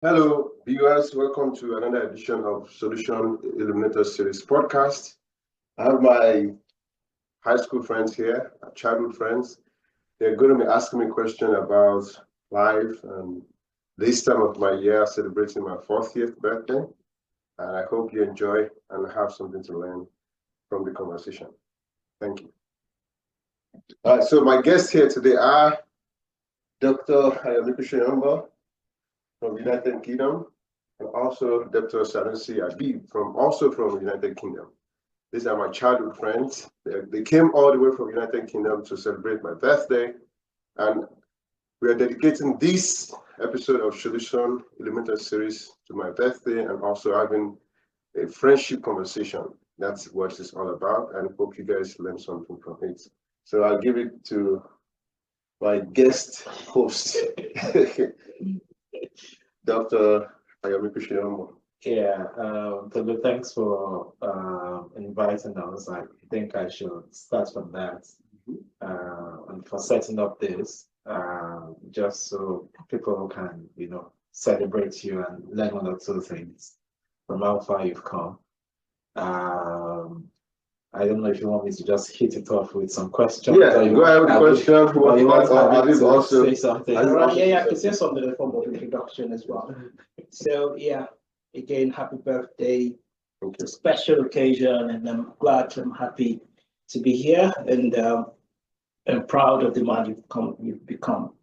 Hello, viewers. Welcome to another edition of Solution Illuminators Series podcast. I have my high school friends here, childhood friends. They're going to be asking me questions about life, and this time of my year, celebrating my 40th birthday. And I hope you enjoy and have something to learn from the conversation. Thank you. All right, so my guests here today are Dr. Ayomikun Soyombo from United Kingdom, and also Dr. Sanusi Habeeb from United Kingdom. These are my childhood friends. They came all the way from United Kingdom to celebrate my birthday, and we are dedicating this episode of Solution Illuminators Series to my birthday, and also having a friendship conversation. That's what it's all about, and I hope you guys learn something from it. So I'll give it to my guest host, Dr. Ayomikun Soyombo. Yeah, Tolu, thanks for inviting us. I think I should start from that and for setting up this, just so people can, celebrate you and learn one or two things from how far you've come. I don't know if you want me to just hit it off with some questions. Yeah, go ahead with the question. Or you want Habeeb to also say something? I can say something in the form of introduction as well. So yeah, again, happy birthday. It's a special occasion, and I'm glad, I'm happy to be here, and I'm proud of the man you've become.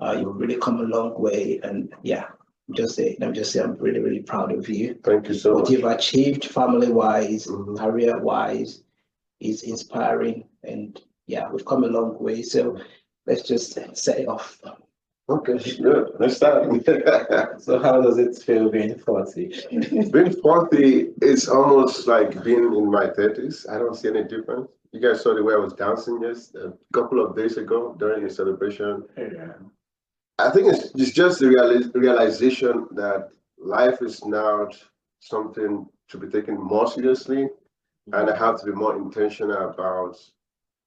You've really come a long way, and yeah, let me just say I'm really, really proud of you. Thank you so What much. you've achieved family-wise, Mhm. career-wise, is inspiring, and yeah, we've come a long way. So let's just set it off. Okay, good. Let's start. So how does it feel being 40? Being 40 is almost like being in my 30s. I don't see any difference. You guys saw the way I was dancing just a couple of days ago during a celebration. Yeah. I think it's just the realization that life is now something to be taken more seriously, and I have to be more intentional about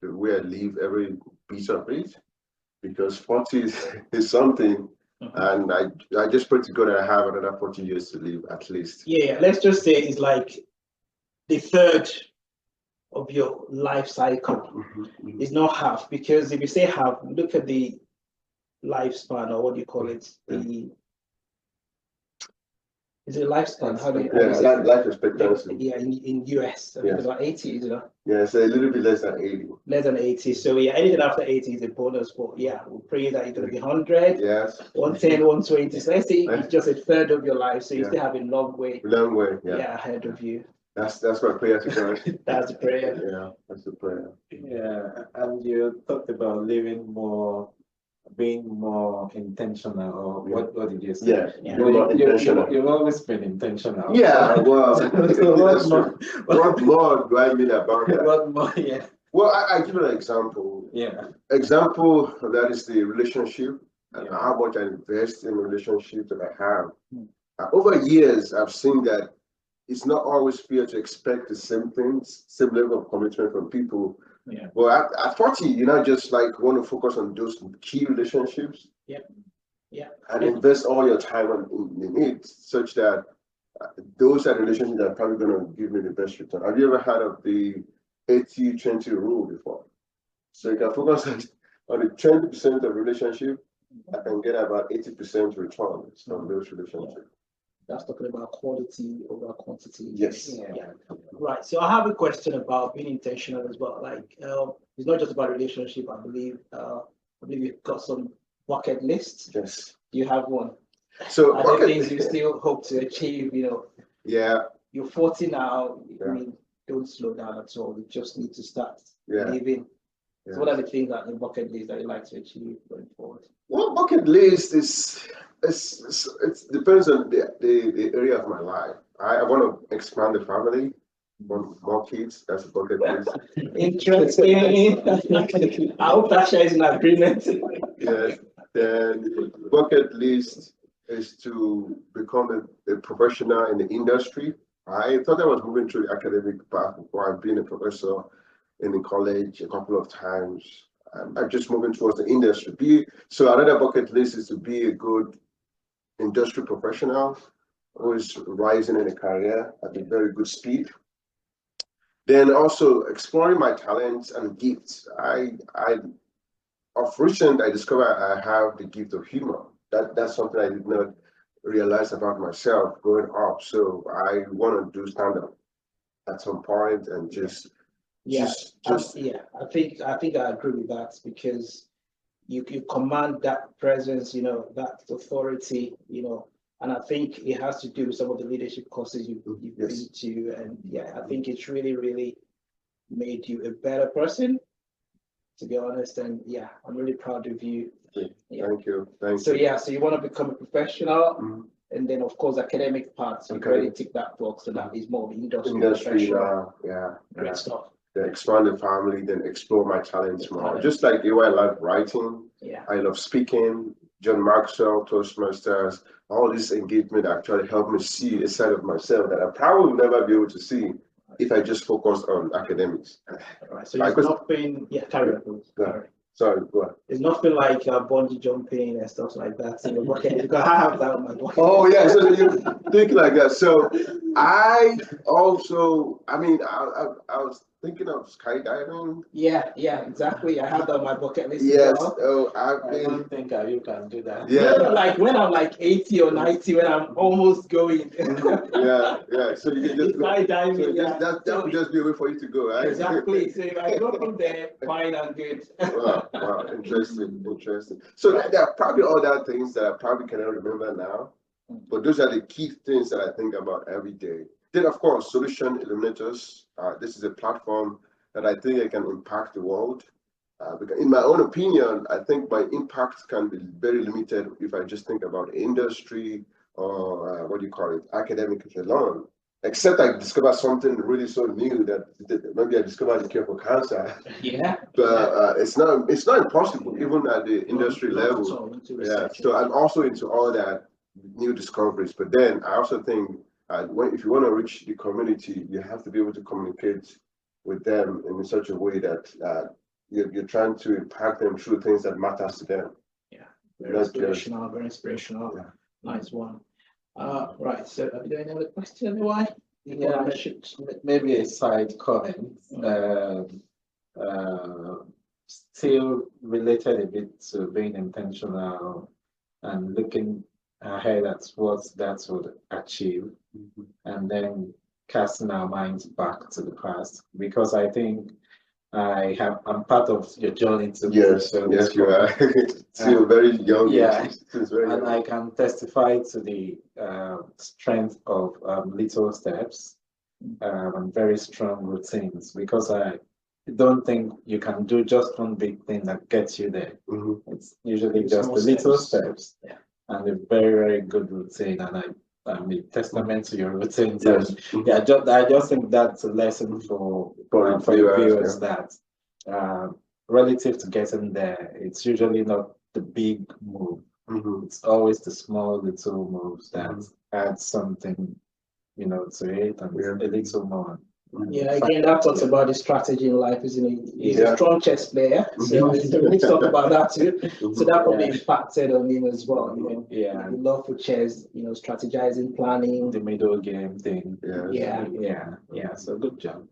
the way I live every piece of it, because 40 is something, and I just pray to God that I have another 40 years to live at least. Yeah, let's just say it's like the third of your life cycle. It's not half, because if you say half, look at the lifespan, or what do you call it? Is it lifespan? How do you Life expectancy. Yeah, in US, I think it's about 80, is it? Yeah, it's a little bit less than 80. Less than 80. So yeah, anything after 80 is a bonus. But yeah, we pray that you're gonna be 100, Yes. 110, 120. So let's say it's just a third of your life. So you Yeah. still have a long way, Long way. Yeah. ahead of you. That's my prayer to God. That's the prayer. Yeah, that's the prayer. Yeah, and you talked about being more intentional, or what did you say? Yeah, Yeah. being more intentional. You've always been intentional. Yeah, well, So that's true. What more do I mean about that? What more? Yeah. Well, I give you an example. Yeah. Example, that is the relationship, and Yeah. how much I invest in relationships that I have. Mm. Over years, I've seen that it's not always fair to expect the same things, same level of commitment from people. Yeah. Well, at 40, you know, just like want to focus on those key relationships. Yeah. And invest all your time in it, such that those are the relationships that are probably going to give me the best return. Have you ever heard of the 80-20 rule before? So you can focus on the 20% of relationship, I can get about 80% return from those relationships. That's talking about quality over quantity. Yes. Yeah. Right. So I have a question about being intentional as well. Like, it's not just about relationship. I believe you've got some bucket lists. Yes. Do you have one? So Are there things you still hope to achieve? Yeah. You're 40 now. Yeah. I mean, don't slow down at all. You just need to start Yeah. living. Yeah. So what are the things that the bucket list that you like to achieve going forward? Well, bucket list is it depends on the area of my life. I want to expand the family, want more kids. That's a bucket list. Interesting. I hope that shares in agreement. Yes. Then bucket list is to become a professional in the industry. I thought I was moving through the academic path before. I've been a professor in the college a couple of times. I'm just moving towards the industry. So another bucket list is to be a good industry professional who is rising in a career at a very good speed. Then also exploring my talents and gifts. Of recent, I discovered I have the gift of humor. That's something I did not realize about myself growing up. So I want to do stand up at some point and just Yeah, I think I agree with that because you command that presence, that authority, and I think it has to do with some of the leadership courses you've been to, and yeah, I think it's really, really made you a better person, to be honest. And yeah, I'm really proud of you. Yeah. Thank you. So you want to become a professional, and then of course academic parts. You really tick that box, so that is more of industry professional. Great stuff. Then expand the family, then explore my talents more. Just like you, I love writing. Yeah. I love speaking. John Maxwell, Toastmasters, all this engagement actually helped me see a side of myself that I probably would never be able to see if I just focused on academics. All right. So there's nothing. Yeah, carry on. Sorry, go ahead. There's nothing like bungee jumping and stuff like that in the bucket because I have that on my bucket. Oh yeah, so you think like that. So I also, I was thinking of skydiving. Yeah, exactly. I have that on my bucket list. Yes. Well. Oh, I don't think you can do that. Yeah. Like when I'm like 80 or 90, when I'm almost going. Yeah. So you can just skydiving. So that would just be a way for you to go, right? Exactly. So if I go from there, fine and good. Wow. Interesting. So there are probably other things that I probably cannot remember now, but those are the key things that I think about every day. Then, of course, Solution Illuminators. This is a platform that I think I can impact the world. Because in my own opinion, I think my impact can be very limited if I just think about industry or academic alone. Except I discovered something really so new that maybe I discovered the cure for cancer. Yeah. But it's not impossible, even at the industry level. So I'm also into all that new discoveries. But then I also think if you want to reach the community, you have to be able to communicate with them in such a way that you're trying to impact them through things that matters to them. Yeah, very inspirational. Yeah. Nice one. Right, so are we doing another question? Why? Yeah, maybe a side comment. Still related a bit to being intentional and looking ahead at what that would achieve, and then casting our minds back to the past, because I think I'm part of your journey to yes, you are. Still very young. Yeah, and I can testify to the strength of little steps and very strong routines, because I don't think you can do just one big thing that gets you there. It's usually just the little steps and a very, very good routine, and I'm a testament to your routines. Yes. I just think that's a lesson for your viewers that relative to getting there, it's usually not the big move. It's always the small little moves that add something, to it and a little more. Yeah, again, that talks about the strategy in life, isn't it? He's a strong chess player, so we need to talk about that too. So that probably impacted on him as well. Yeah, the love for chess, strategizing, planning, the middle game thing. Yeah. So good job.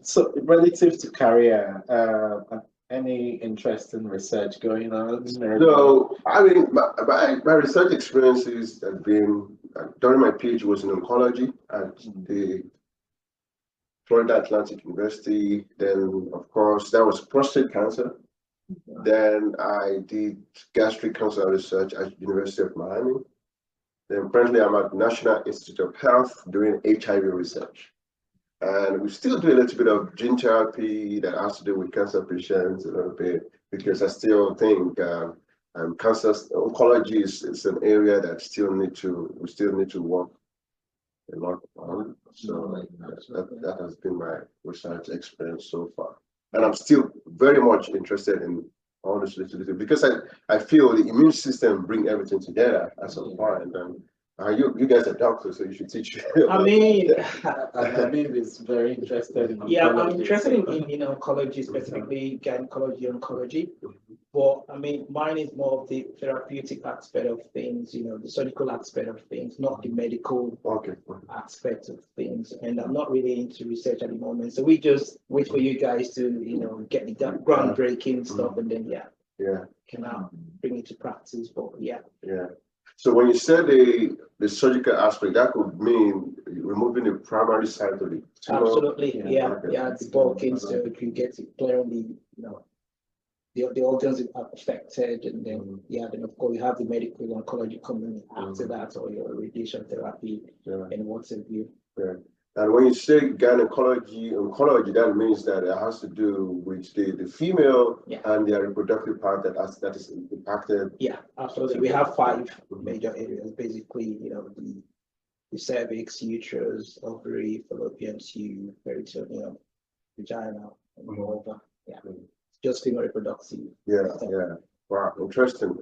So relative to career, any interesting research going on? So my research experiences have been during my PhD was in oncology at the Florida Atlantic University. Then, of course, that was prostate cancer. Then I did gastric cancer research at University of Miami. Then currently I'm at National Institute of Health doing HIV research. And we still do a little bit of gene therapy that has to do with cancer patients a little bit, because I still think cancer oncology is an area that we still need to work a lot on. So that has been my research experience so far. And I'm still very much interested in all this little because I feel the immune system bring everything together at some point. And you guys are doctors, so you should teach. Habeeb is very interested in oncology. I'm interested in oncology, specifically gynecology, oncology. But I mean, mine is more of the therapeutic aspect of things, the surgical aspect of things, not the medical Okay. aspect of things. And I'm not really into research at the moment. So we just wait for you guys to, get the groundbreaking stuff, and then can bring it to practice. But Yeah. So when you said the surgical aspect, that could mean removing the primary side of the tumor. absolutely, Okay. it's bulking, so you get it clearly, the organs are affected, and then then of course you have the medical oncology coming after that, or your radiation therapy and what have you. Yeah. And when you say gynecology, oncology, that means that it has to do with the female and their reproductive part that is impacted. Yeah, absolutely. We have 5 major areas, basically, the cervix, uterus, ovary, fallopian tube, peritoneum, vagina, and vulva. Just female reproductive. Wow, interesting.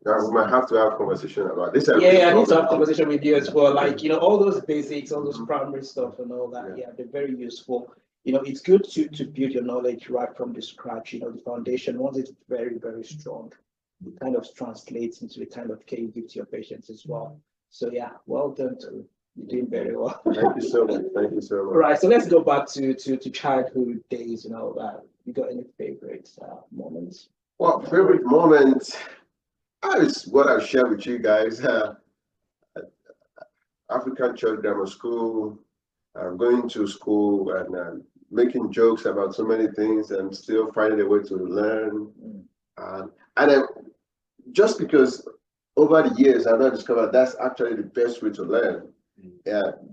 Now we might have to have a conversation about this. I need to have a conversation with you as well. Like, all those basics, all those primary stuff and all that. They're very useful. It's good to build your knowledge right from the scratch. The foundation, once it's very, very strong, it kind of translates into the kind of care you give to your patients as well. So well done to you're doing very well. Thank you so much. Right, so let's go back to childhood days and all that. You got any favorite moments? Well, favorite moment is what I've shared with you guys. African Church Grammar School, going to school and making jokes about so many things and still finding a way to learn. And then just because over the years I've discovered that's actually the best way to learn.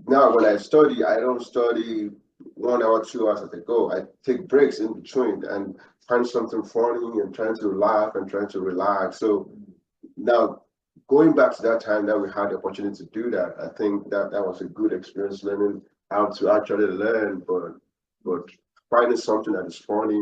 Now when I study, I don't study 1 hour, 2 hours as I go. I take breaks in between and find something funny and trying to laugh and trying to relax. So now going back to that time that we had the opportunity to do that, I think that was a good experience, learning how to actually learn, but finding something that is funny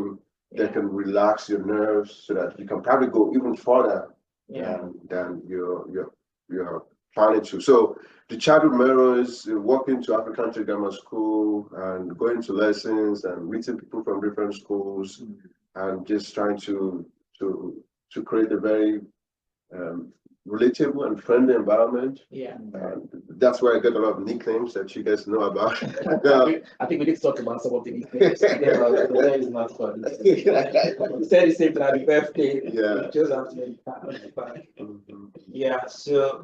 that can relax your nerves so that you can probably go even further than you're planning to. So the childhood memories, walking to African Church Grammar School and going to lessons and meeting people from different schools and just trying to create a very relatable and friendly environment. And that's where I get a lot of nicknames that you guys know about. I think we need to talk about some of the nicknames. That is not fun. You said the same thing at the birthday. You just have to make it back. So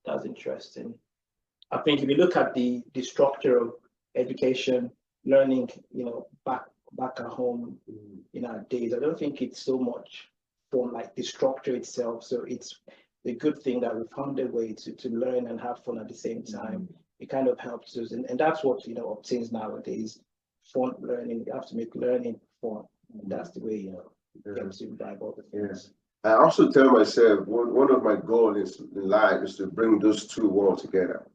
that's interesting. I think if you look at the structure of education, learning, back at home in our days, I don't think it's so much from like the structure itself. So it's the good thing that we found a way to learn and have fun at the same time. It kind of helps us, and that's what obtains nowadays. Fun learning. You have to make learning fun. And that's the way helps you drive all the things. I also tell myself one of my goals in life is to bring those two worlds together,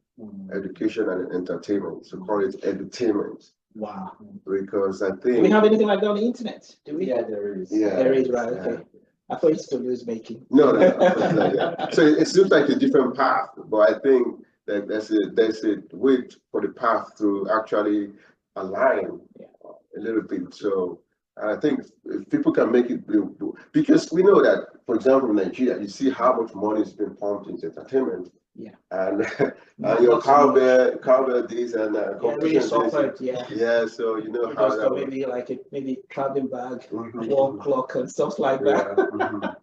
education and entertainment. So call it edutainment. Wow. Because I think. Do we have anything like that on the internet? Do we? Yeah, there is. There is, right? Okay. I thought it's Tolu's making. No. So it seems like a different path, but I think that there's a way for the path to actually align a little bit. So I think if people can make it blue, because we know that, for example, in Nigeria, you see how much money is being pumped into entertainment. And your cowbell days and competition days. So you know how that maybe traveling bag, wall clock and stuff like that.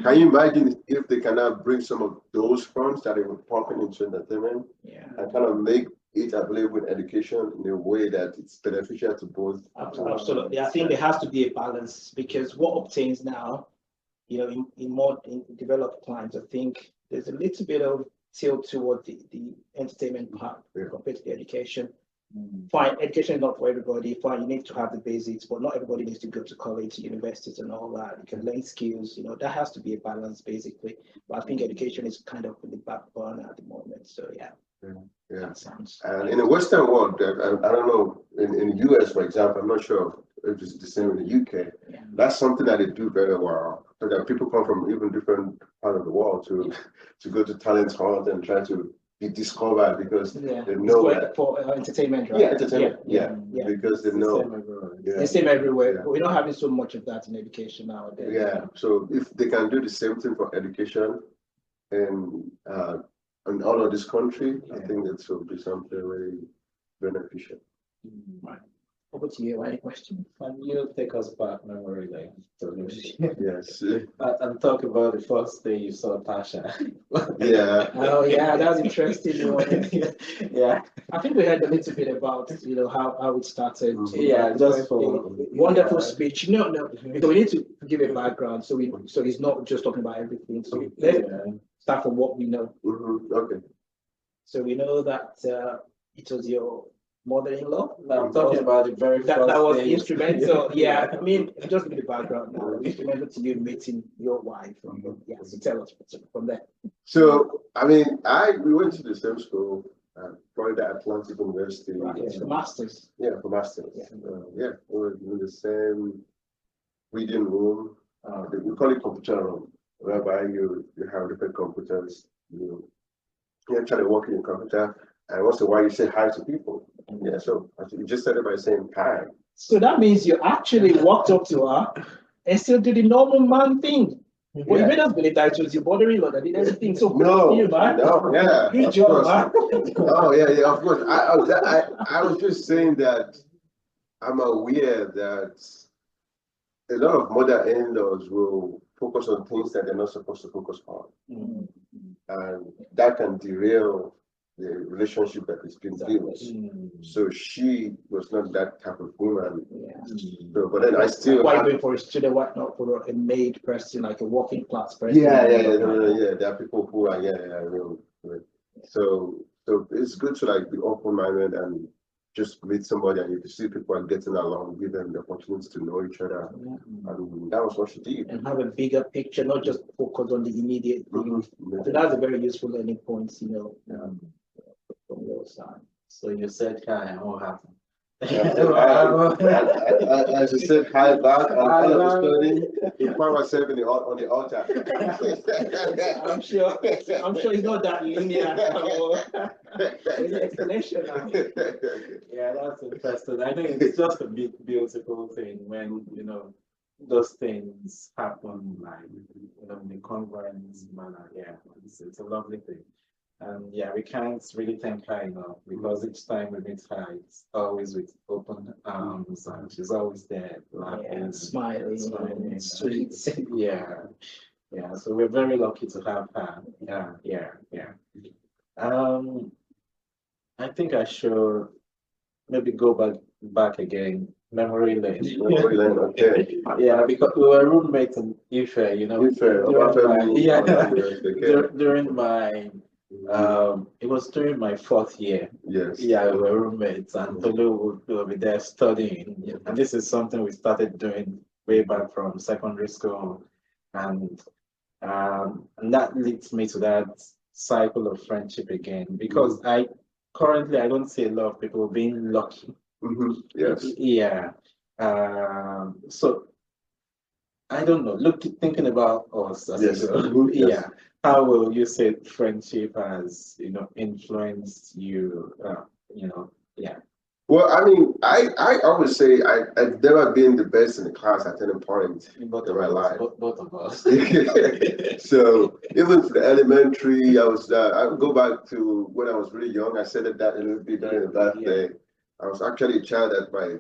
Can you imagine if they cannot bring some of those funds that they were pumping into entertainment and kind of make it available in education in a way that it's beneficial to both? Absolutely. I think there has to be a balance, because what obtains now, in developed clients, I think there's a little bit of tilt toward the entertainment part compared to the education. Fine, education is not for everybody. Fine, you need to have the basics, but not everybody needs to go to college, universities, and all that. You can learn skills. That has to be a balance, basically. But I think education is kind of in the back burner at the moment. So that sounds. And in the Western world, I don't know, in the US, for example, I'm not sure if it's the same in the UK. That's something that they do very well. So that people come from even different parts of the world to go to talent hunt and try to be discovered because Yeah. they know It's that. for entertainment, right? Yeah, entertainment. Yeah, Yeah. because they It's the know. same everywhere. Yeah. The same everywhere. Yeah. But we're not having so much of that in education nowadays. Yeah, so if they can do the same thing for education and all of this country, I think that will be something very beneficial. Right. Over to you. Any questions? Can you take us back memory lane? Yes. And talk about the first day you saw Tasha. Yeah. Oh yeah, that's interesting one. Yeah. I think we heard a little bit about how it started. Yeah, just for Wonderful speech. No, because we need to give a background, so it's not just talking about everything. So let's start from what we know. Okay. So we know that it was your mother-in-law. I'm talking about the very first That was day. instrumental. Yeah, I mean, just give the background now. Instrumental to you meeting your wife. Yeah, so tell us from there. So I mean, we went to the same school, Florida Atlantic University. Right, for masters. Yeah, for masters. Yeah. We were in the same reading room. We call it computer room, whereby you have different computers. You actually work in a computer, and once in a while you say hi to people. Yeah, so you just started by saying hi. So that means you actually walked up to her and still did the normal man thing. Well, you made us believe that it was your mother-in-law that did everything. So yeah, good job, man. Oh yeah, of course. I was just saying that I'm aware that a lot of mother-in-laws will focus on things that they're not supposed to focus on, and that can derail the relationship that is being built. So she was not that type of woman. So, but then I still. Why going for a student? Why not for a made person, like a working class person? Yeah. There are people who are real. So it's good to like be open-minded and just meet somebody, and if you see people are getting along, give them the opportunity to know each other. And that was what she did. And have a bigger picture, not just focus on the immediate things. So that's a very useful learning point, from your side. So you said hi, and what happened? As I said, hi back, and all of a sudden, you find myself on the altar. I'm sure it's not that linear. There's an explanation now. Yeah, that's interesting. I think it's just a beautiful thing when those things happen, like in a congruent manner. Yeah, it's a lovely thing. And yeah, we can't really thank her enough because each time we meet her, it's always with open arms and she's always there, laughing, smiling, sweet. Yeah. So we're very lucky to have her. Yeah. I think I should maybe go back again. Memory lane. Okay. Yeah, because we were roommates in Ife, during my it was during my 4th year. Yes. Yeah, we were roommates, and Tolu would be there studying. And this is something we started doing way back from secondary school, and that leads me to that cycle of friendship again. Because I don't see a lot of people being lucky. Yes. Yeah. So I don't know. Thinking about us as a group, yes. How will you say friendship has influenced you? Yeah. Well, I mean, I always say I've never been the best in the class at any point in my life. Both of us. So even for the elementary, I would go back to when I was really young. I said that a little bit during the birthday. I was actually a child that my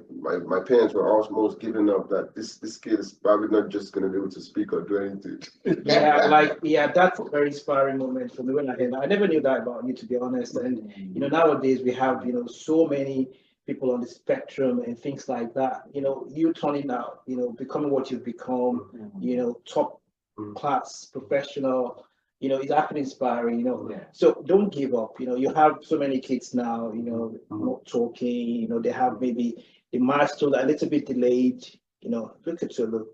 parents were almost giving up that this kid is probably not just going to be able to speak or do anything. That's a very inspiring moment for me when I never knew that about you, to be honest. And nowadays we have so many people on the spectrum and things like that. You turning out, becoming what you've become, top class professional. It's actually inspiring, So don't give up. You have so many kids now, not talking, they have maybe the milestone a little bit delayed, look at you,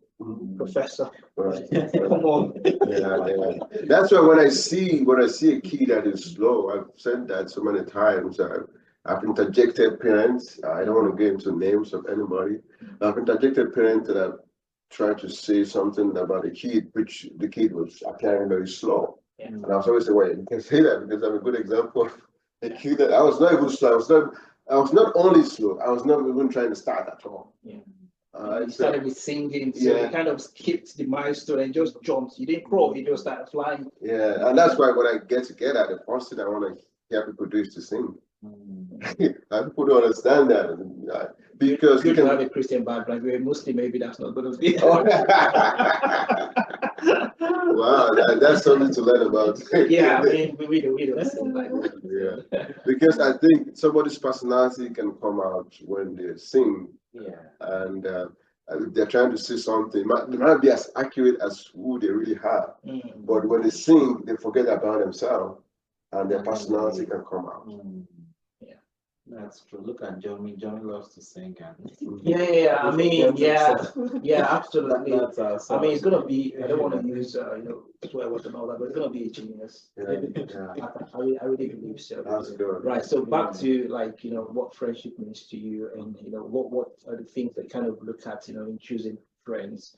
professor. Right. Come on. Yeah. That's why when I see a kid that is slow, I've said that so many times. I've interjected parents. I don't want to get into names of anybody. I've interjected parents that have tried to say something about a kid, which the kid was appearing very slow. And I was always saying, well, you can say that because I'm a good example of a kid that I was not even slow. I was not only slow, I was not even trying to start at all. Yeah. You started with singing, so you kind of skipped the milestone and just jumped. You didn't crawl, you just started flying. Yeah, and that's why when I get together, the first thing I want to hear people do is to sing. And people don't understand that because you can have a Christian background. You're a Muslim, maybe that's not going to be. Wow, that's something to learn about. Yeah, I mean, we don't sing like that. Yeah, because I think somebody's personality can come out when they sing. Yeah. And they're trying to say something. They might be as accurate as who they really are. But when they sing, they forget about themselves and their personality can come out. Yeah, that's true. Look at Johnny. Johnny loves to sing. Yeah. I mean, yeah, absolutely. I mean, it's gonna be. I don't want to use swear words and all that, but it's gonna be a genius. I really believe so. That's good. Right. So back to what friendship means to you, and what are the things that kind of look at in choosing friends.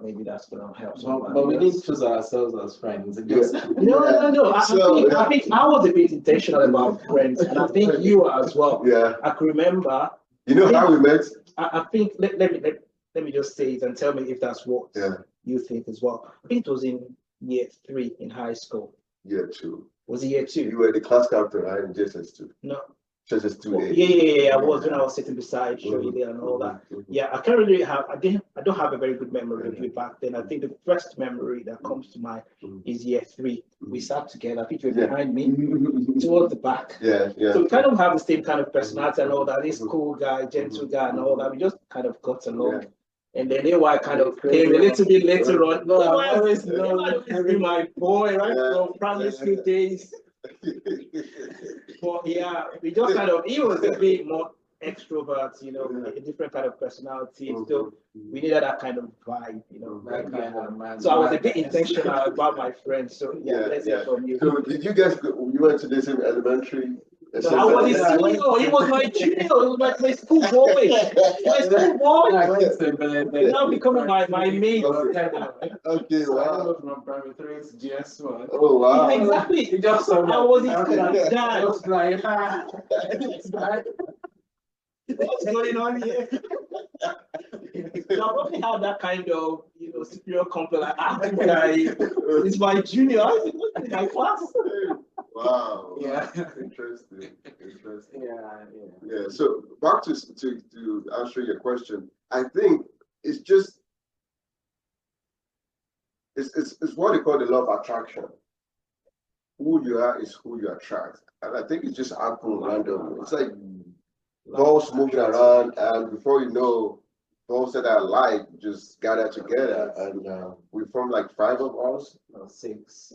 Maybe that's gonna help. But we need to choose ourselves as friends. No. I think I was a bit intentional about friends, and I think you are as well. Yeah. I can remember. You know how we met? I think let me just say it and tell me if that's what you think as well. I think it was in year 3 in high school. Year 2. Was it year 2? You were the class captain, right? In JSS2. No. JSS2. Yeah. I was when I was sitting beside Shoyi and all that. Yeah, I can't really have. I don't have a very good memory of you back then. I think the first memory that comes to mind is year 3. We sat together. I think you were behind me, towards the back. Yeah. So we kind of have the same kind of personality and all that. This cool guy, gentle guy, and all that. We just kind of got along. And then AY kind of came a little bit later on. No, I always be my boy, right? From primary school days. But yeah, we just he was a bit more extrovert, a different kind of personality. So we needed that kind of vibe, So I was a bit intentional about my friends. So let's hear from you. So did you guys you went to the same elementary? No, I was his senior. He was my junior. He was my school boy. My school boy. Now becoming my mate. Okay, wow. From primary 3 to GS1. Oh, wow. Yeah, exactly. I was his dad. What's going on here? I probably have that kind of superior complex. It's my junior. It's my class. Wow. Yeah. Interesting. Yeah. So back to answer your question, I think it's just it's what they call the law of attraction. Who you are is who you attract, and I think it's just happening randomly. It's like balls moving around, and before you know, balls that are alike just gather together, and we form like 5 of us. 6.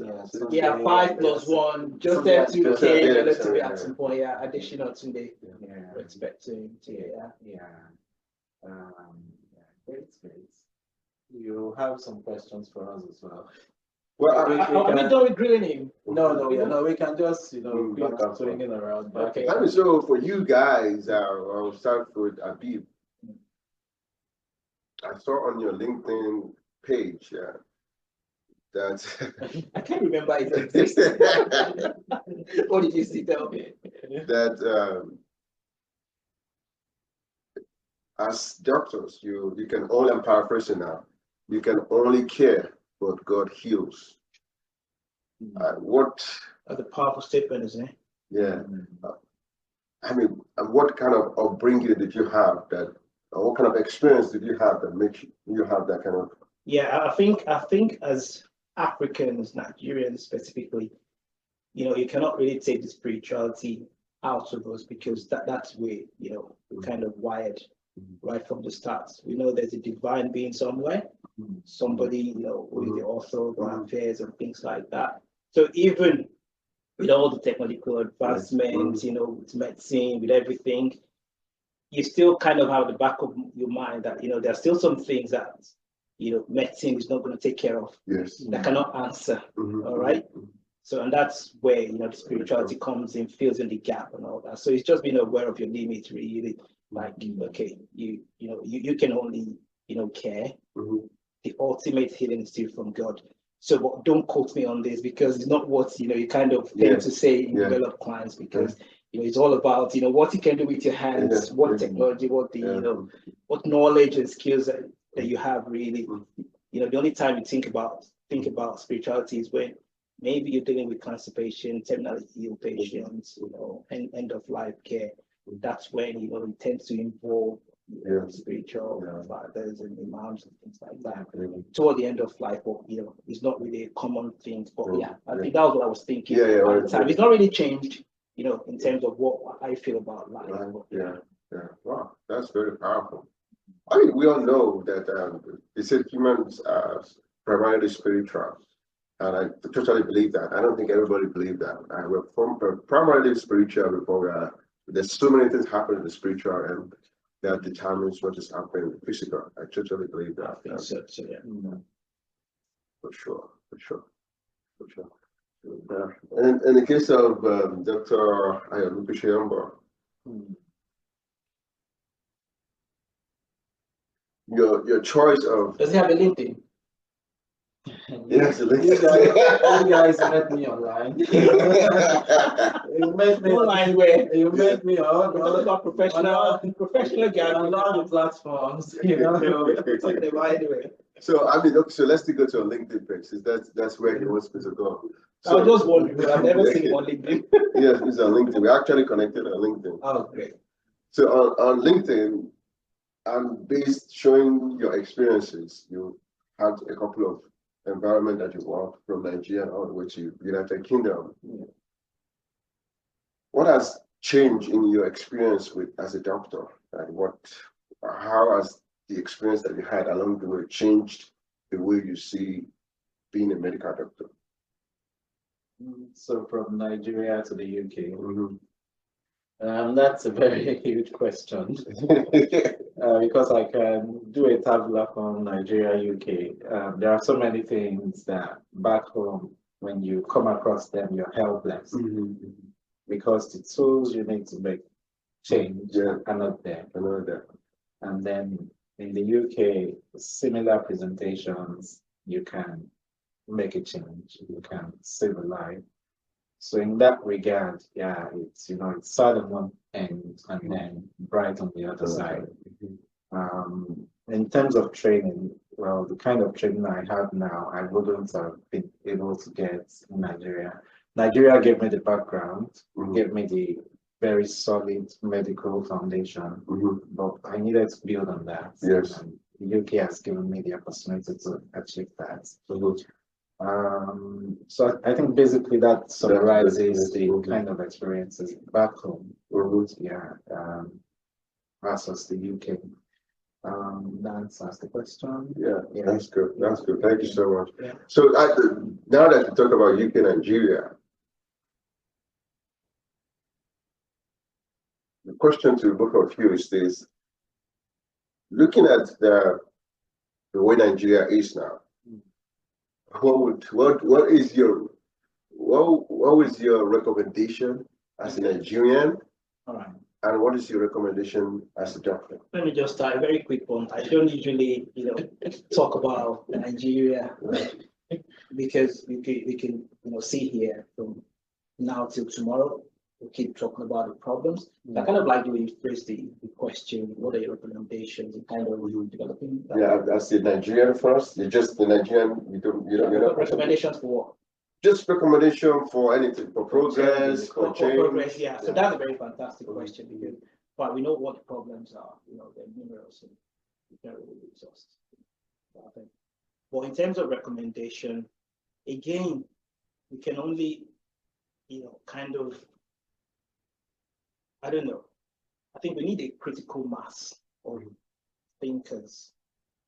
Yeah, 5 plus 1. Just there 2 came a little bit at some point. Yeah, additional today. We're expecting to. Great. You have some questions for us as well. Well, are we done with grilling him? No, we can just keep swinging around. Okay. So for you guys, I'll start with Habeeb. I saw on your LinkedIn page that I can't remember it existed. What did you see? Tell me. That as doctors, you can only, I'm paraphrasing now, you can only care, but God heals. What? That's a powerful statement, isn't it? Yeah. I mean, what kind of upbringing did you have what kind of experience did you have that makes you have that kind of? Yeah, I think as Africans, Nigerians specifically, you cannot really take the spirituality out of us because that's where, we're kind of wired right from the start. We know there's a divine being somewhere, somebody, who is the author of our affairs and things like that. So even with all the technological advancements, with medicine, with everything, you still kind of have the back of your mind that, there are still some things that, medicine is not going to take care of. Yes. That cannot answer. All right. So, and that's where, the spirituality comes in, fills in the gap and all that. So it's just being aware of your limits, really. Like, okay, you can only, care. The ultimate healing is still from God. So but don't quote me on this because it's not what you kind of tend to say in developed clients because it's all about what you can do with your hands, what technology, what the what knowledge and skills that you have really. The only time you think about spirituality is when maybe you're dealing with constipation, terminally ill patients, and end of life care. That's when it tends to involve spiritual fathers and imams and things like that. Toward the end of life, it's not really a common thing. But I think that was what I was thinking at the time. It's not really changed, in terms of what I feel about life. Wow, that's very powerful. I mean, we all know that they said humans are primarily spiritual, and I totally believe that. I don't think everybody believes that. We're primarily spiritual before there's so many things happen in the spiritual and that determines what is happening in the physical. I totally believe that. I think so, yeah. For sure. And in the case of Dr. Ayomikun Soyombo, your choice of does he have a LinkedIn? Yes, you guys met me online. You met me online where you met me on about professional guy on all the platforms. Anyway. So I mean, okay, so let's go to a LinkedIn page. That's where he wants me to go. So, I was just wondering. I've never seen him on LinkedIn. Yes, he's on LinkedIn. We actually connected on LinkedIn. Oh, great. So on LinkedIn, and based showing your experiences, you had a couple of environment that you worked from Nigeria all the way to United Kingdom. What has changed in your experience as a doctor, and how has the experience that you had along the way changed the way you see being a medical doctor? So from Nigeria to the UK. That's a very huge question because I can do a tabula from Nigeria, UK. There are so many things that back home, when you come across them, you're helpless because the tools you need to make change are not there. And then in the UK, similar presentations, you can make a change, you can save a life. So in that regard, it's it's sad on one end and then bright on the other side. In terms of training, well, the kind of training I have now, I wouldn't have been able to get in Nigeria. Nigeria gave me the background, gave me the very solid medical foundation, but I needed to build on that. Yes. And the UK has given me the opportunity to achieve that. So I think basically that summarizes the kind of experiences back home, versus the UK. That answers the question. Yeah, that's good. That's good. Thank you so much. So now that you talk about UK Nigeria, the question to both of you is this: looking at the way Nigeria is now, what is your recommendation as a Nigerian? All right. And what is your recommendation as a doctor? Let me just start a very quick one. I don't usually, talk about Nigeria because we can see here from now till tomorrow. We keep talking about the problems. I kind of like the way you phrase the question. What are your recommendations? And kind of developing that. Yeah, as a Nigerian first. You're just the Nigerian. You're not recommendations for what? Just recommendation for anything, for progress, for change. Progress, yeah. So that's a very fantastic question because, but we know what the problems are. They're numerous and we can't really exhaust. But in terms of recommendation, again, we can only, kind of, I don't know. I think we need a critical mass of thinkers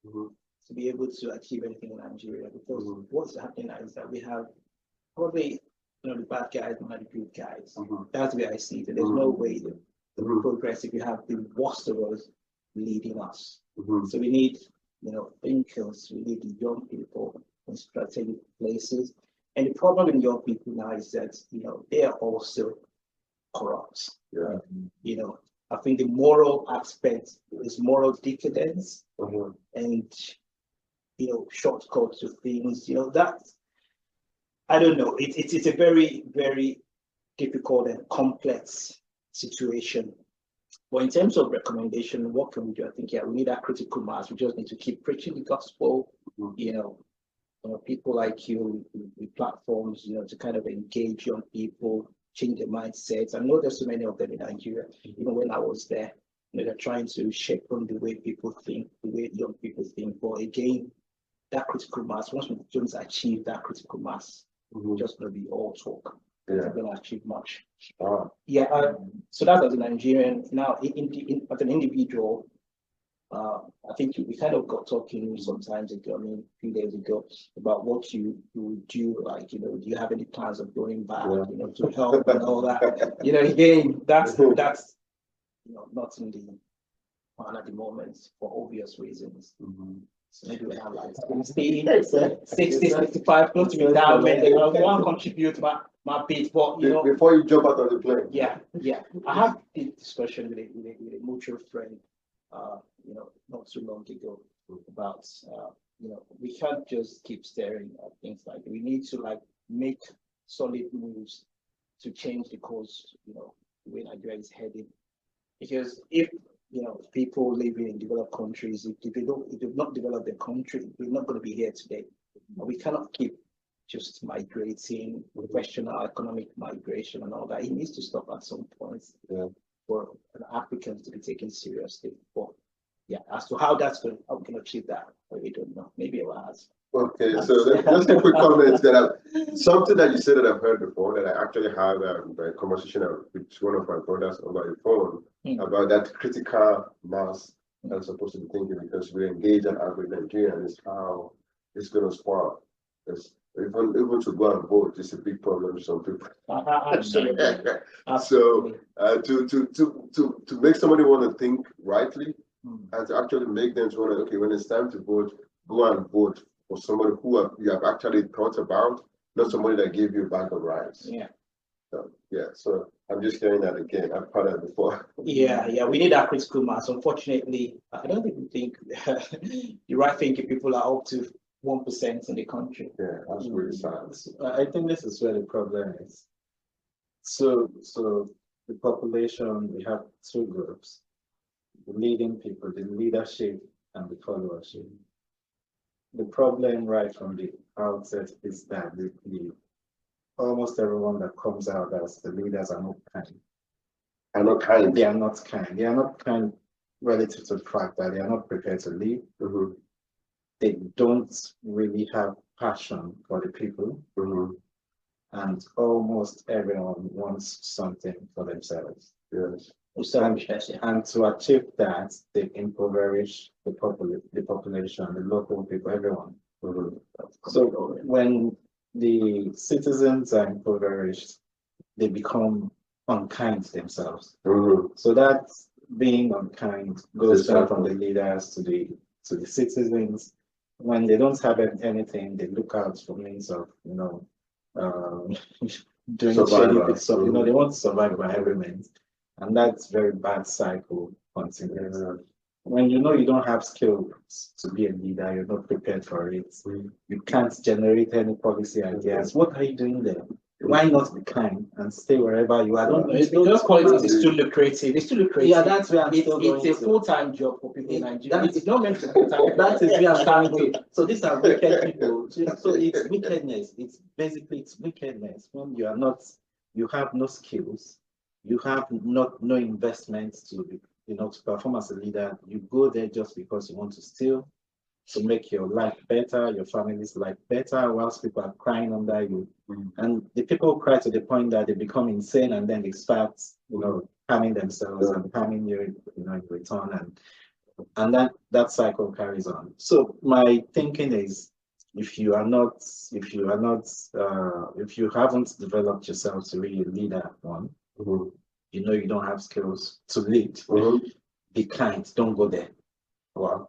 to be able to achieve anything in Nigeria because what's happening now is that we have probably the bad guys and the good guys. That's the way I see it. There's no way that we progress if you have the worst of us leading us. So we need, thinkers, we need the young people in strategic places. And the problem in young people now is that, they are also corrupt. I think the moral aspect is moral decadence and, shortcuts to things, I don't know. It's a very, very difficult and complex situation. But in terms of recommendation, what can we do? I think, yeah, we need that critical mass. We just need to keep preaching the gospel, people like you with platforms, to kind of engage young people, change their mindsets. I know there's so many of them in Nigeria. Even when I was there, they're trying to shape on the way people think, the way young people think. But again, that critical mass, once we don't achieve that critical mass, it's just going to be all talk. We're not going to achieve much. So that's as a Nigerian. Now, as an individual, I think we kind of got talking some times ago, a few days ago, about what you would do, like, do you have any plans of going back, to help and all that? Again, that's not in the plan at the moment for obvious reasons. So maybe we have like 60, 65 close to retirement. I want to contribute my bit, but before you jump out of the plane. Yeah. I had this discussion with a mutual friend, not too long ago about we can't just keep staring at things like we need to make solid moves to change the course, the way Nigeria is heading. Because if people living in developed countries, if they've not developed their country, we're not going to be here today. We cannot keep just migrating, professional economic migration and all that. It needs to stop at some point for Africans to be taken seriously. But as to how we can achieve that, we don't know. Maybe it was. Okay, so just a quick comment something that you said that I've heard before, that I actually had a conversation with one of my brothers over the phone about that critical mass I'm supposed to be thinking, because we engage an average Nigerian is how it's going to spoil. Even to go and vote is a big problem to some people. Absolutely. So to make somebody want to think rightly and to actually make them to want to, okay, when it's time to vote, go and vote for somebody who you have actually thought about, not somebody that gave you a bag of rice. So I'm just hearing that again. I've heard that before. We need that critical mass. Unfortunately, I don't even think the right thinking people are up to 1% in the country. Yeah, that's really sad. I think this is where the problem is. So the population, we have two groups: the leading people, the leadership, and the followership. The problem right from the outset is that almost everyone that comes out as the leaders are not kind. Are not kind. They are not kind. They are not kind relative to the fact that they are not prepared to lead. They don't really have passion for the people. And almost everyone wants something for themselves. Yes. And to achieve that, they impoverish the population, the local people, everyone. So when the citizens are impoverished, they become unkind themselves. So that being unkind goes down from the leaders to the citizens. When they don't have anything, they look out for means of doing shady stuff. They want to survive by every means. And that's very bad cycle continues. When you don't have skills to be a leader, you're not prepared for it. You can't generate any policy ideas. What are you doing there? Why not be kind and stay wherever you are? Because politics is too lucrative. It's too lucrative. Yeah, that's where it's a full-time job for people in Nigeria. It's not meant to be full-time. That is where I'm coming to. So these are wicked people. So it's wickedness. It's wickedness when you have no skills. You have no investments to perform as a leader. You go there just because you want to steal, to make your life better, your family's life better, whilst people are crying under you. And the people cry to the point that they become insane, and then they start, harming themselves and harming you, in return, and that cycle carries on. So my thinking is, if you haven't developed yourself to really lead that one, you don't have skills to lead. Be kind. Don't go there. Well,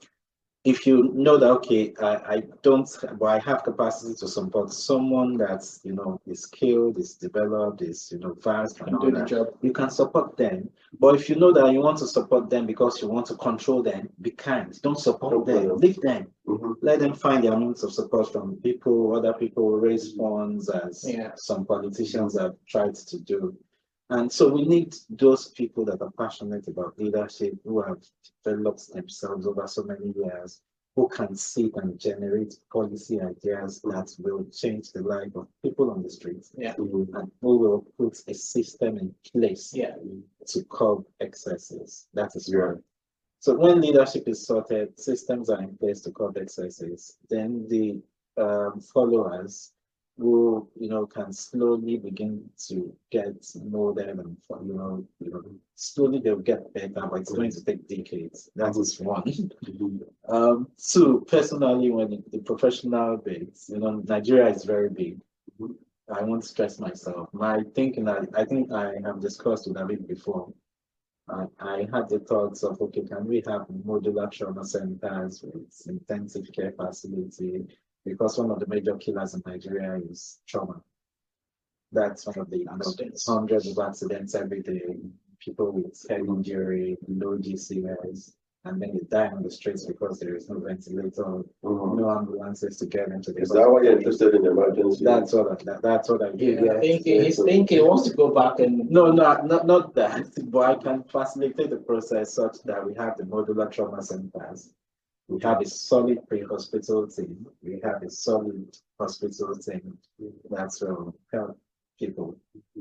if you know that, okay, I don't, but I have capacity to support someone that's is skilled, is developed, is fast, and all that, you can support them. But if you know that you want to support them because you want to control them, be kind. Don't support them. Leave them. Let them find their means of support from people, other people raise funds as some politicians have tried to do. And so we need those people that are passionate about leadership, who have developed themselves over so many years, who can sit and generate policy ideas that will change the life of people on the streets, and who will put a system in place to curb excesses. That is one. So when leadership is sorted, systems are in place to curb excesses, then the followers who can slowly begin to get molded and slowly they'll get better, but it's going to take decades. That is one. Two, personally, when the professional bits, Nigeria is very big. I won't stress myself. My thinking, I think I have discussed with Habeeb before. I had the thoughts of, okay, can we have modular trauma centers with intensive care facility? Because one of the major killers in Nigeria is trauma. That's one of the hundreds of accidents every day. People with head injury, low GCS, and then they die on the streets because there is no ventilator, no ambulances to get into the. Is that why you're interested in emergency? That's what I do. Yeah. He's thinking he wants to go back and. No, not that, but I can facilitate the process such that we have the modular trauma centers. We have a solid pre-hospital team. We have a solid hospital team that will help people.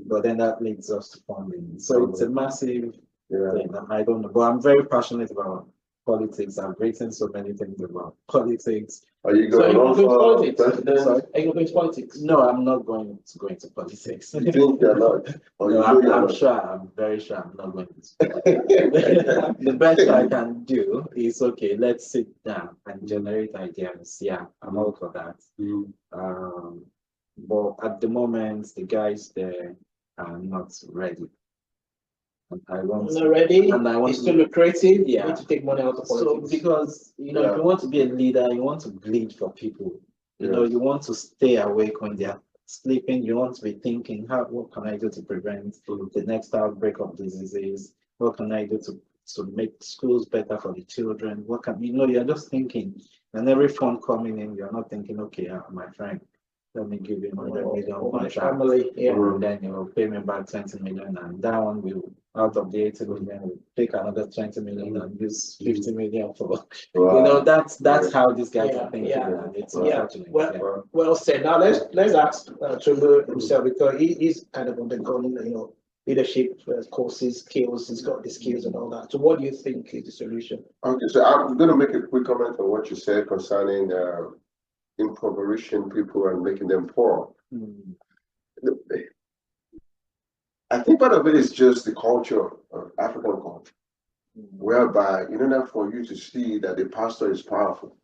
But then that leads us to funding. So it's a massive thing. I don't know, but I'm very passionate about politics. I've written so many things about politics. Are you going to politics? Are you going to politics? No, I'm not going to go into politics. You think you're not? No, I'm sure. I'm very sure I'm not going to. The best I can do is, okay, let's sit down and generate ideas. Yeah, I'm all for that. But at the moment, the guys there are not ready. And I want not ready. And I want it's too lucrative. Yeah. You need to take money out of politics. So because if you want to be a leader, you want to bleed for people. You want to stay awake when they are sleeping. You want to be thinking, what can I do to prevent the next outbreak of diseases? What can I do to make schools better for the children? You're just thinking, and every fund coming in, you're not thinking, okay, my friend, let me give you 100 million my family, and then pay me back 20 million, and that one will, out of the 80 million, we'll take another 20 million and use 50 million for. That's how these guys are thinking. It's unfortunate. Well said. Now let's ask Chumbo himself, because he's kind of undergone leadership courses, skills. He's got the skills and all that. So what do you think is the solution? Okay, so I'm going to make a quick comment on what you said concerning impoverishing people and making them poor. I think part of it is just the culture of African culture, whereby in order for you to see that the pastor is powerful,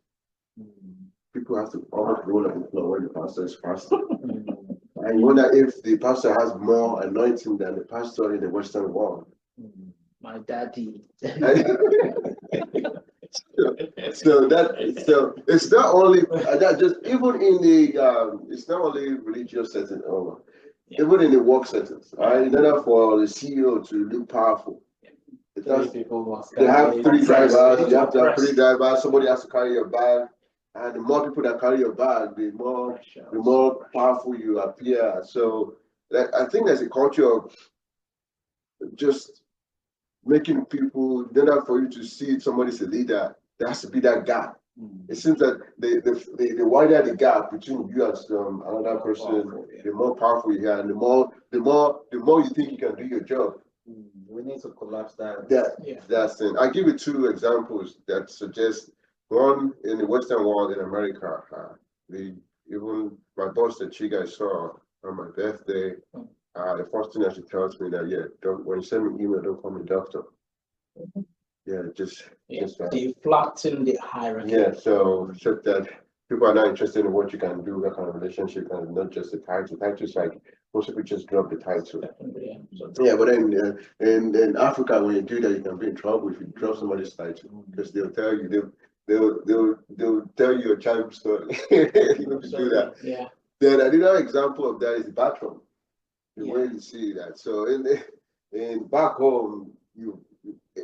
people have to almost roll on the floor when the pastor is pastor. And you wonder if the pastor has more anointing than the pastor in the Western world. My daddy. So it's not only that, just even in the it's not only religious setting, even in the work settings. In order for the CEO to look powerful, they have 3 drivers. You have to have 3 drivers. Somebody has to carry your bag, and the more people that carry your bag, the more powerful you appear. So I think there's a culture of just making people, in order for you to see if somebody's a leader, there has to be that gap. It seems that the wider the gap between you and another person, the more powerful you are, and the more you think you can do your job. We need to collapse that. That's it. I'll give you 2 examples that suggest, one in the Western world, in America, even my boss, the chick I saw on my birthday, the first thing that she tells me that, when you send me email, don't call me doctor. Just you flatten the hierarchy. So that people are not interested in what you can do, that kind of relationship, and not just the title. Titles, like, most people just drop the title. But then in Africa, when you do that, you can be in trouble if you drop somebody's title, because they'll tell you, they'll tell you a child story. You don't do that. Then another example of that is the bathroom. The way you see that. So in back home, you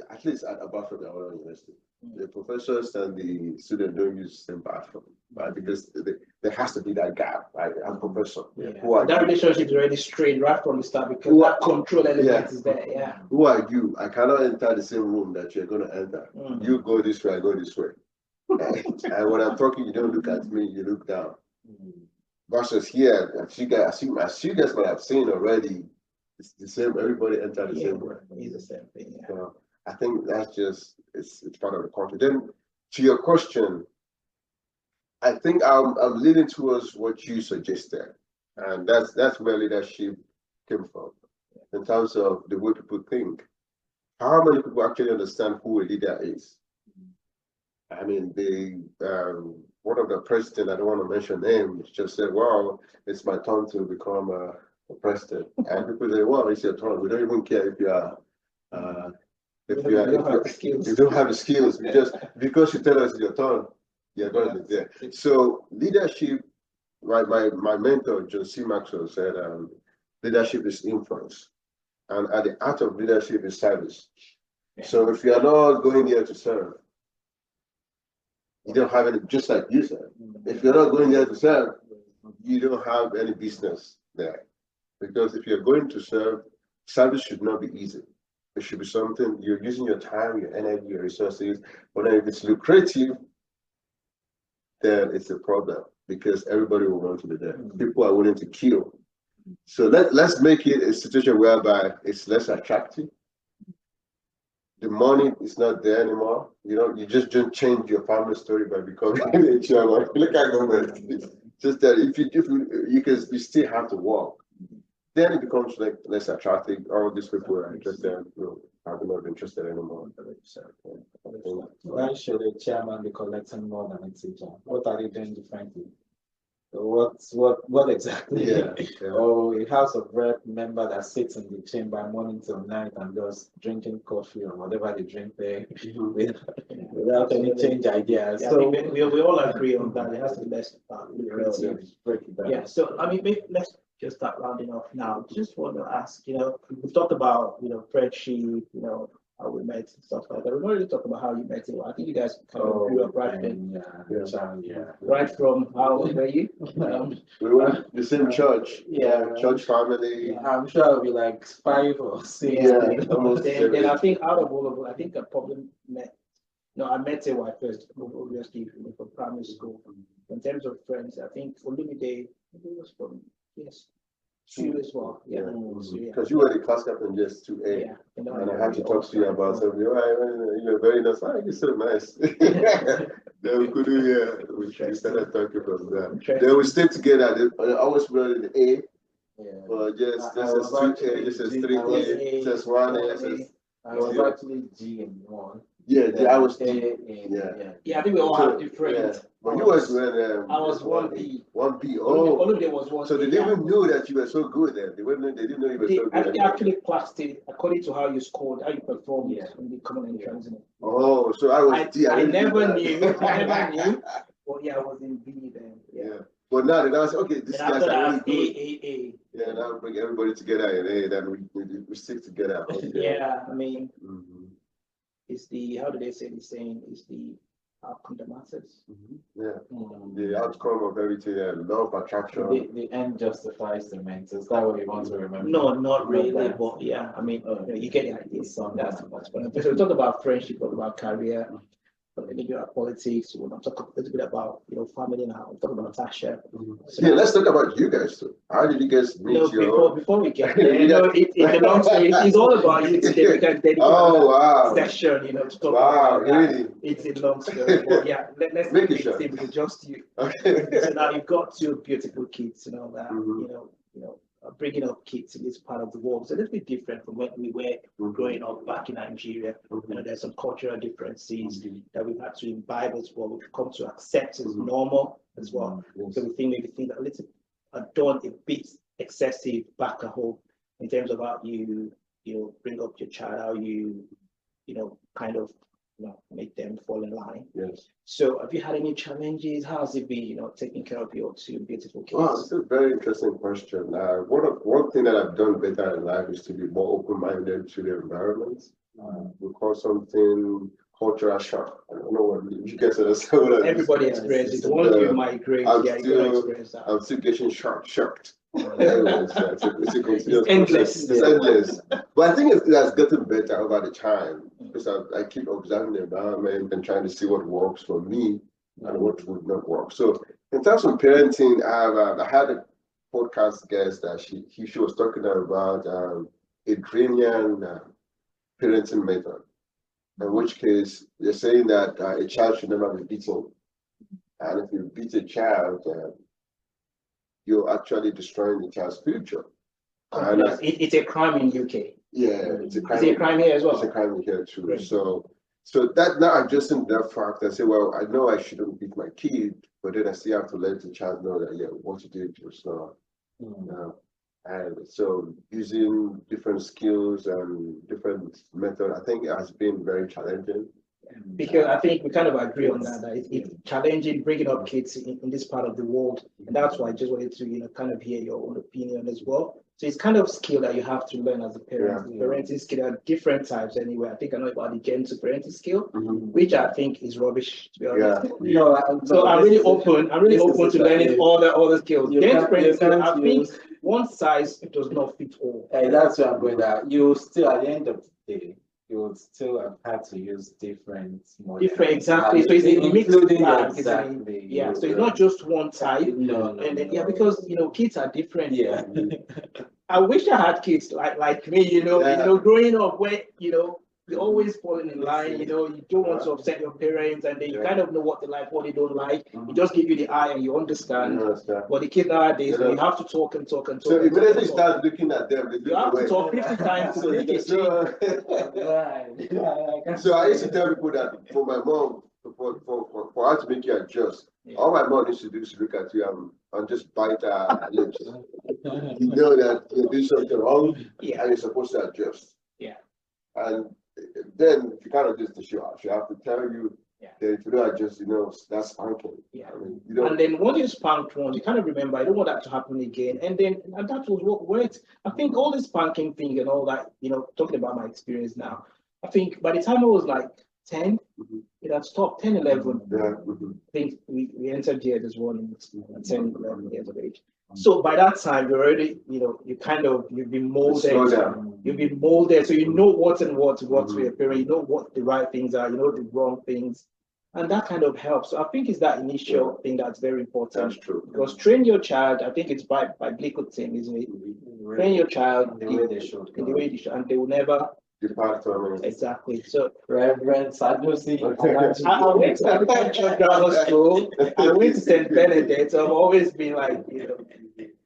at least at a bathroom at our university, The professors and the students don't use the same bathroom, right? Because there has to be that gap, right? I'm professor. Who are That you? relationship is already strained right from the start because that control element is there. Yeah. Who are you? I cannot enter the same room that you're going to enter. You go this way, I go this way. And when I'm talking, you don't look at me, you look down. Versus here, as you guys might have seen already, it's the same. Everybody enter the same way. It's the same thing. Yeah. So I think that's just it's part of the culture. Then to your question, I think I'm leaning towards what you suggested, and that's where leadership came from, in terms of the way people think. How many people actually understand who a leader is? I mean, one of the president, I don't want to mention names, just said, "Well, it's my turn to become a president," and people say, "Well, it's your turn. We don't even care if you are." If you don't have the skills, just because you tell us your turn, you're going to be there. So leadership, right? My mentor John C. Maxwell said, leadership is influence, and at the heart of leadership is service. So if you are not going there to serve, you don't have any. Just like you said, if you're not going there to serve, you don't have any business there, because if you're going to serve, service should not be easy. It should be something you're using your time, your energy, your resources. But then if it's lucrative, then it's a problem, because everybody will want to be there. People are willing to kill. So let's make it a situation whereby it's less attractive. The money is not there anymore. You just don't change your family story by becoming a chairman. Look at government. Just that if you still have to work. Then it becomes like less attractive. All these people are interested, are not interested anymore. Why should a chairman be collecting more than a teacher? What are they doing differently? What exactly? Yeah. Or a House of Rep member that sits in the chamber morning till night and just drinking coffee or whatever they drink there without any change ideas. Yeah, So we all agree on that. It has to be less break it down. Yeah. So I mean, maybe let's just start rounding off now. Just want to ask, we've talked about, friendship, how we met and stuff like that. We've already talked about how you met. I think you guys kind of grew up right then. Right from how old were you? We were the same church. Church family. I'm sure it'll be like 5 or 6. Almost. Then I think out of all of it, I think I probably met. No, I met AY first, obviously from primary school. In terms of friends, I think Olumide was from you as well. Because you were the class captain just 2A. Yeah. And I had to talk to you about something. You're very nice. You're so nice. Then we could we started talking from there. Then we stayed together. I always were in the A. But just this is 2A, this is 3A, this is 1A. I was actually G in 1. I was G. I think we all have different. But you was when I was 1B. 1B. Olumide was 1B. So they didn't know that you were so good then. They didn't know you were so good. They actually classed it according to how you scored, how you performed in the common entrance. Oh, so I was D. I never knew. But I was in B then. But now they say, okay, this guy's really good. A. Yeah, now bring everybody together in A, then we stick together. I mean, it's the, how do they say the saying? It's the outcome that matters. The outcome of everything, law of attraction. The end justifies the means. Is that what you want to remember? No, not really, but I mean, you get the idea. So that's much fun. So we talk about friendship, talk about career, a little bit about politics. We'll talk a little bit about family now. We'll talk about Tasha. So let's talk about you guys too. How did you guys meet? Before we get there, it's a long story. It's all about you today. We can dedicate session, to talk about really? It's a long story. But let's make it simple. Just you. Okay. So now you've got 2 beautiful kids, bringing up kids in this part of the world. So a little bit different from when we were growing up back in Nigeria. There's some cultural differences that we've had to imbibe as well. We've come to accept as normal as well. So we think maybe things are a little done a bit excessive back at home in terms of how you bring up your child, how you kind of make them fall in line. So have you had any challenges? How has it been, taking care of your 2 beautiful kids? Wow, it's a very interesting question. One thing that I've done better in life is to be more open-minded to the environment. We call something cultural shock. don't know what you guys understand what I mean. Everybody experiences it. Once you migrate, I'm you're gonna still, experience that. I'm still getting shocked. Anyways, it's a continuous endless. process. It's endless. But I think it has gotten better over the time because I keep observing the environment and trying to see what works for me and what would not work. So in terms of parenting, I had a podcast guest that she was talking about Iranian parenting method. In which case, they're saying that a child should never be beaten, and if you beat a child, you're actually destroying the child's future. And It's a crime in UK. yeah, it's a crime. Is it a crime here as well? It's a crime here too. Great. So that now adjusting that fact, I say, well, I know I shouldn't beat my kid, but then I still have to let the child know that what you did was not. And so using different skills and different methods, I think it has been very challenging. Because I think we kind of agree on that. It's challenging bringing up kids in this part of the world, and that's why I just wanted to kind of hear your own opinion as well. So it's kind of skill that you have to learn as a parent. Yeah. Parenting skill are different types anyway. I think I know about the gentle parenting skill, Mm-hmm. which I think is rubbish, to be honest. Yeah. So I'm really open. I'm really open to learning all the skills. Gentle parenting skill, I think one size does not fit all. That's where I'm going at. You still, at the end of the day, you would still have had to use different models. Exactly. So it's a mixed bag. Exactly. Yeah. So it's not just one type. No. And then, because kids are different. Yeah. I wish I had kids like me. Growing up where you always falling in line. You don't want to upset your parents, and you kind of know what they like, what they don't like. You just give you the eye, and you understand. But the kids nowadays, you have to talk and talk and talk. So immediately start looking at them. You have to talk 50 times to make it So I used to tell people that for my mom, for her to make you adjust, all my mom used to do is look at you and just bite her lips. You know that you're doing something wrong, and you're supposed to adjust. Yeah. And then if you kind of just she have to tell you that if you don't adjust, that's spanking. Yeah. I mean, and then once you spanked once, you kind of remember, I don't want that to happen again. And that was what worked. I think all this spanking thing and all that, talking about my experience now, I think by the time I was like 10, it had stopped, 10, 11. Yeah. I think we entered here this one at 10, 11 years of age. So by that time, you're already, you've been molded. You've been molded, so you know what works for your parent. You know what the right things are. You know the wrong things, and that kind of helps. So I think it's that initial thing that's very important. That's true. Because train your child. I think it's by biblical thing, isn't it? Train your child in the way they should. And they will never depart from it. Exactly. So Reverend Sanusi. I went to Agriculture Grammar School. I went to St. Benedict. So I've always been like,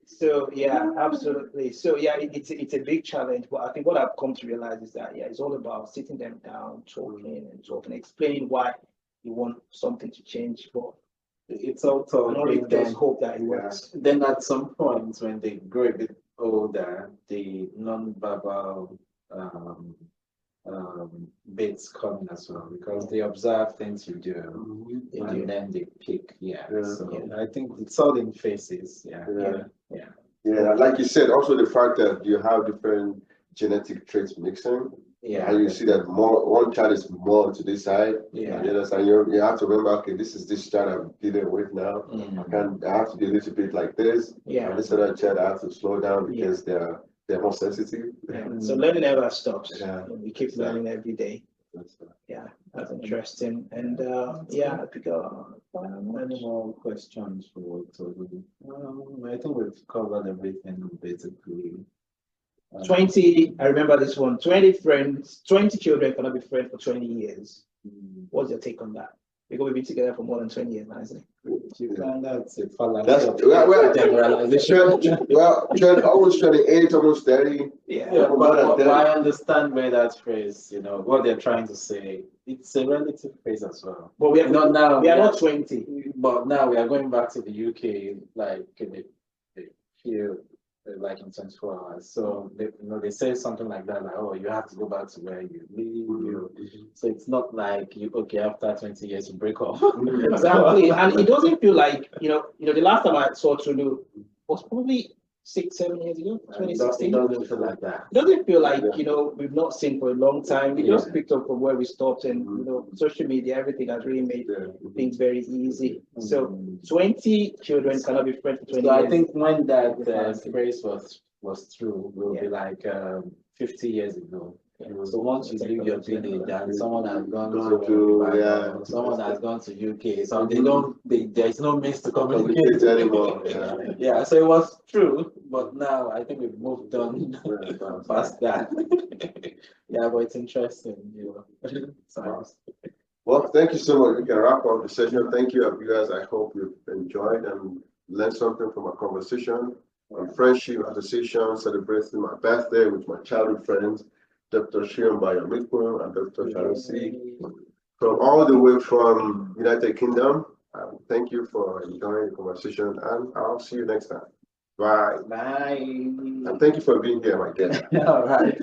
So yeah, absolutely. So yeah, it's a big challenge. But I think what I've come to realize is that it's all about sitting them down, talking, explaining why you want something to change. But it's all talking. Just hope that it works. Then at some point when they grow a bit older, the non-verbal bits come in as well, because they observe things you do and then they pick. So I think it's all in phases. Yeah, like you said, also the fact that you have different genetic traits mixing. And you see that one child is more to this side. You understand? You have to remember, okay, this is this child I'm dealing with now. I have to be a little bit like this. And this other child I have to slow down because they're more sensitive. So learning never stops. We keep learning every day. That's interesting. And I think any more questions for Tolu? I think we've covered everything basically. 20, I remember this one, 20 friends, 20 children cannot be friends for 20 years. What's your take on that? Because we've been together for more than 20 years now, isn't it? That's a fallacy. That's generalization. Almost 28, almost 30. But I understand where that phrase, what they're trying to say. It's a relative phrase as well. But we are not now. We are not 20. But now we are going back to the UK, like in a few. Like in 24 hours. So they say something like that, like, oh, you have to go back to where you live. So it's not like after 20 years you break off. Exactly. And it doesn't feel like, the last time I saw Tulu was probably 6-7 years ago, It 2016. doesn't feel like that. It doesn't feel like, Yeah. we've not seen for a long time. We just picked up from where we stopped, and, Mhm. social media, everything has really made Yeah. things very easy. So 20 children cannot be friends for 20 So I years. think when that phrase was true, will be Yeah. like 50 years ago. Yeah. So once you leave your village and someone has gone Gone to to, Ibadan, yeah. someone has gone to UK, so they Mhm. don't, there's no means to communicate Communicate anymore. Yeah. Yeah, so it was true, but now I think we've moved on Yeah. past that. Yeah, but it's interesting, Science. Well, thank you so much. We can wrap up the session. Thank you, guys. I hope you've enjoyed and learned something from our conversation on Friendship Association, celebrating my birthday with my childhood friends, Dr. Ayomikun and Dr. Sanusi, from all the way from United Kingdom. Thank you for enjoying the conversation, and I'll see you next time. Bye. Bye. And thank you for being here, my guest. All right.